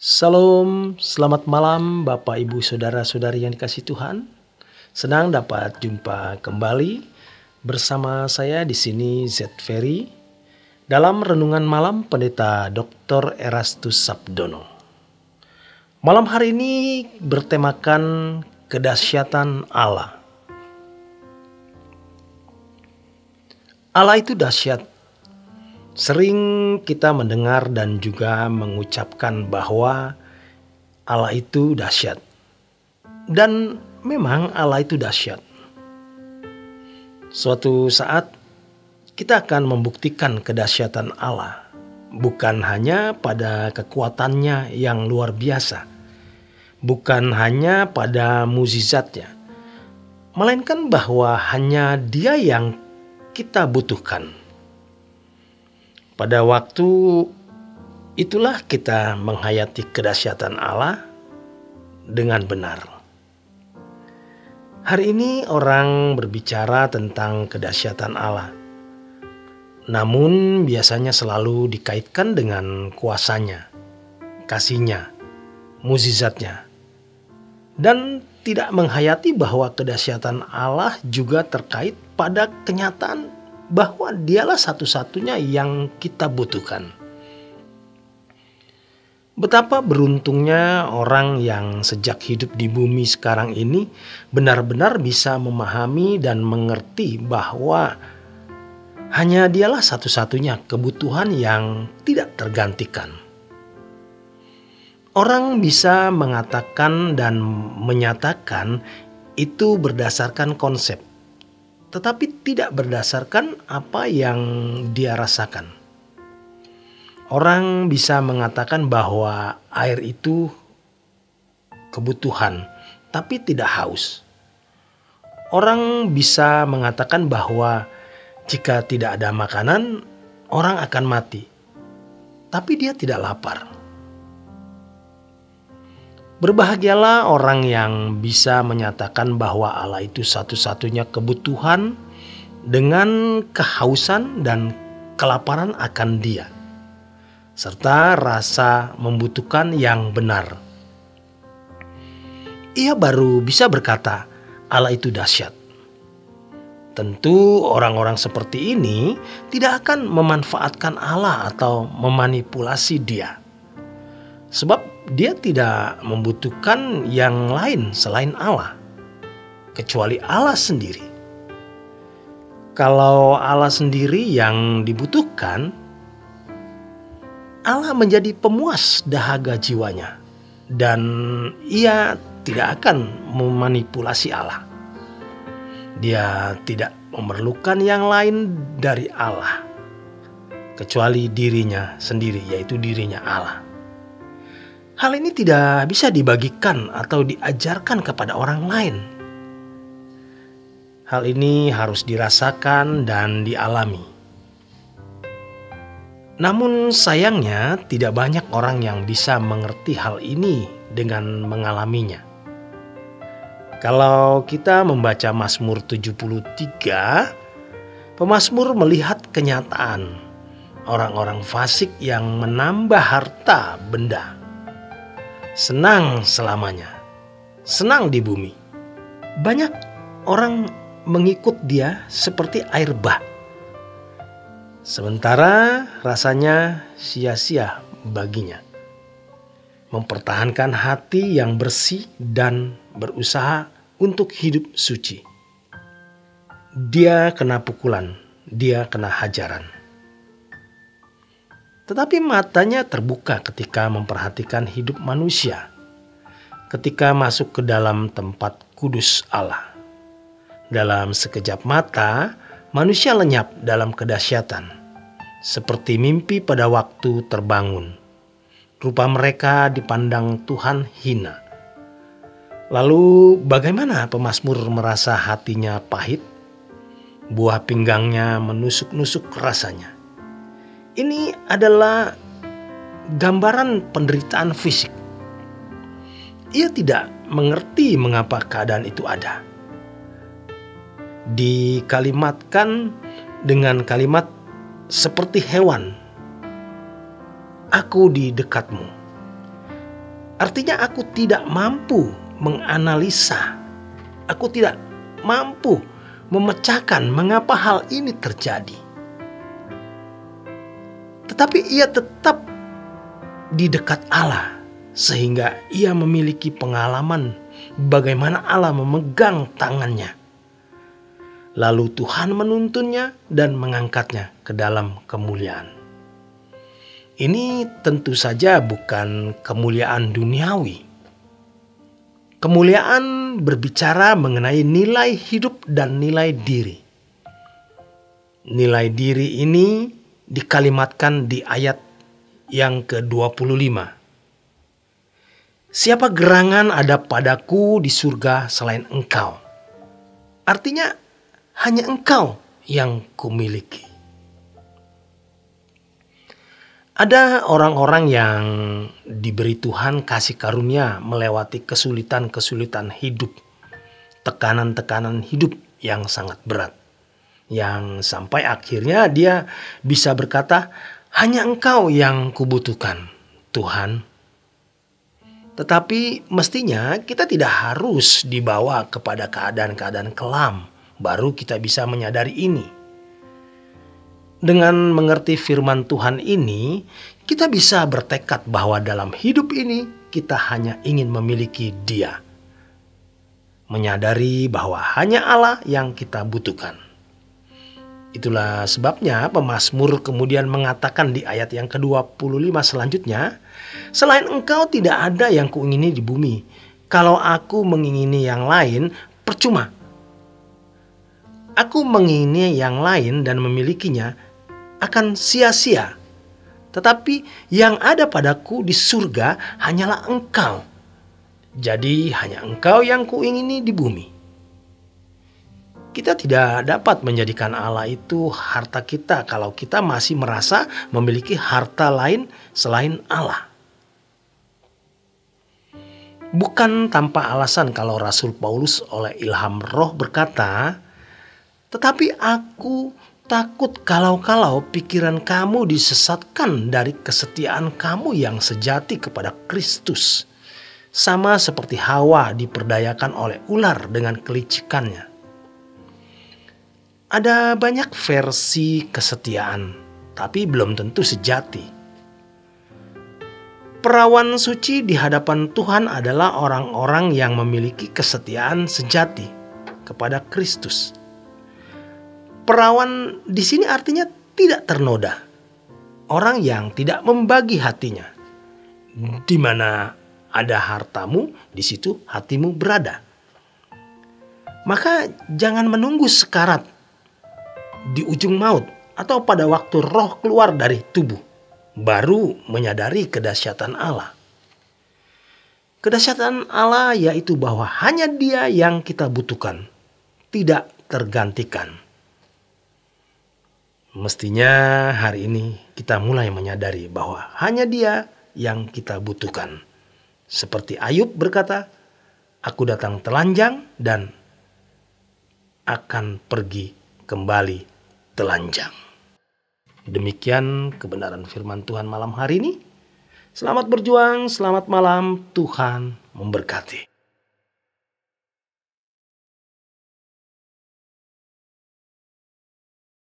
Salam, selamat malam Bapak Ibu Saudara-saudari yang dikasihi Tuhan. Senang dapat jumpa kembali bersama saya di sini Z Ferry dalam renungan malam Pendeta Dr. Erastus Sabdono. Malam hari ini bertemakan kedahsyatan Allah. Allah itu dahsyat. Sering kita mendengar dan juga mengucapkan bahwa Allah itu dahsyat. Dan memang Allah itu dahsyat. Suatu saat kita akan membuktikan kedahsyatan Allah. Bukan hanya pada kekuatannya yang luar biasa. Bukan hanya pada mukjizatnya. Melainkan bahwa hanya Dia yang kita butuhkan. Pada waktu itulah kita menghayati kedahsyatan Allah dengan benar. Hari ini orang berbicara tentang kedahsyatan Allah. Namun biasanya selalu dikaitkan dengan kuasanya, kasihnya, mukjizatnya. Dan tidak menghayati bahwa kedahsyatan Allah juga terkait pada kenyataan bahwa Dialah satu-satunya yang kita butuhkan. Betapa beruntungnya orang yang sejak hidup di bumi sekarang ini benar-benar bisa memahami dan mengerti bahwa hanya Dialah satu-satunya kebutuhan yang tidak tergantikan. Orang bisa mengatakan dan menyatakan itu berdasarkan konsep, tetapi tidak berdasarkan apa yang dia rasakan. Orang bisa mengatakan bahwa air itu kebutuhan, tapi tidak haus. Orang bisa mengatakan bahwa jika tidak ada makanan, orang akan mati, tapi dia tidak lapar. Berbahagialah orang yang bisa menyatakan bahwa Allah itu satu-satunya kebutuhan dengan kehausan dan kelaparan akan Dia, serta rasa membutuhkan yang benar. Ia baru bisa berkata, Allah itu dahsyat. Tentu orang-orang seperti ini tidak akan memanfaatkan Allah atau memanipulasi Dia. Sebab dia tidak membutuhkan yang lain selain Allah, kecuali Allah sendiri. Kalau Allah sendiri yang dibutuhkan, Allah menjadi pemuas dahaga jiwanya, dan Ia tidak akan memanipulasi Allah. Dia tidak memerlukan yang lain dari Allah, kecuali dirinya sendiri, yaitu dirinya Allah. Hal ini tidak bisa dibagikan atau diajarkan kepada orang lain. Hal ini harus dirasakan dan dialami. Namun sayangnya tidak banyak orang yang bisa mengerti hal ini dengan mengalaminya. Kalau kita membaca Mazmur 73, pemazmur melihat kenyataan orang-orang fasik yang menambah harta benda. Senang selamanya, senang di bumi. Banyak orang mengikut dia seperti air bah. Sementara rasanya sia-sia baginya. Mempertahankan hati yang bersih dan berusaha untuk hidup suci. Dia kena pukulan, dia kena hajaran. Tetapi matanya terbuka ketika memperhatikan hidup manusia, ketika masuk ke dalam tempat kudus Allah. Dalam sekejap mata, manusia lenyap dalam kedahsyatan, seperti mimpi pada waktu terbangun. Rupa mereka dipandang Tuhan hina. Lalu bagaimana pemazmur merasa hatinya pahit? Buah pinggangnya menusuk-nusuk rasanya. Ini adalah gambaran penderitaan fisik. Ia tidak mengerti mengapa keadaan itu ada. Dikalimatkan dengan kalimat seperti hewan. Aku di dekatmu. Artinya aku tidak mampu menganalisa. Aku tidak mampu memecahkan mengapa hal ini terjadi. Tetapi ia tetap di dekat Allah sehingga ia memiliki pengalaman bagaimana Allah memegang tangannya. Lalu Tuhan menuntunnya dan mengangkatnya ke dalam kemuliaan. Ini tentu saja bukan kemuliaan duniawi. Kemuliaan berbicara mengenai nilai hidup dan nilai diri. Nilai diri ini dikalimatkan di ayat yang ke-25. Siapa gerangan ada padaku di surga selain engkau? Artinya hanya engkau yang kumiliki. Ada orang-orang yang diberi Tuhan kasih karunia melewati kesulitan-kesulitan hidup, tekanan-tekanan hidup yang sangat berat. Yang sampai akhirnya dia bisa berkata, hanya engkau yang kubutuhkan, Tuhan. Tetapi mestinya kita tidak harus dibawa kepada keadaan-keadaan kelam, baru kita bisa menyadari ini. Dengan mengerti firman Tuhan ini, kita bisa bertekad bahwa dalam hidup ini kita hanya ingin memiliki Dia. Menyadari bahwa hanya Allah yang kita butuhkan. Itulah sebabnya pemazmur kemudian mengatakan di ayat yang ke-25 selanjutnya, selain engkau tidak ada yang kuingini di bumi. Kalau aku mengingini yang lain, percuma. Aku mengingini yang lain dan memilikinya akan sia-sia. Tetapi yang ada padaku di surga hanyalah engkau. Jadi hanya engkau yang kuingini di bumi. Kita tidak dapat menjadikan Allah itu harta kita kalau kita masih merasa memiliki harta lain selain Allah. Bukan tanpa alasan kalau Rasul Paulus oleh ilham Roh berkata, tetapi aku takut kalau pikiran kamu disesatkan dari kesetiaan kamu yang sejati kepada Kristus. Sama seperti Hawa diperdayakan oleh ular dengan kelicikannya. Ada banyak versi kesetiaan, tapi belum tentu sejati. Perawan suci di hadapan Tuhan adalah orang-orang yang memiliki kesetiaan sejati kepada Kristus. Perawan di sini artinya tidak ternoda. Orang yang tidak membagi hatinya. Di mana ada hartamu, di situ hatimu berada. Maka jangan menunggu sekarat di ujung maut atau pada waktu roh keluar dari tubuh, baru menyadari kedahsyatan Allah. Kedahsyatan Allah yaitu bahwa hanya Dia yang kita butuhkan, tidak tergantikan. Mestinya hari ini kita mulai menyadari bahwa hanya Dia yang kita butuhkan. Seperti Ayub berkata, aku datang telanjang dan akan pergi kembali telanjang. Demikian kebenaran firman Tuhan malam hari ini. Selamat berjuang, selamat malam, Tuhan memberkati.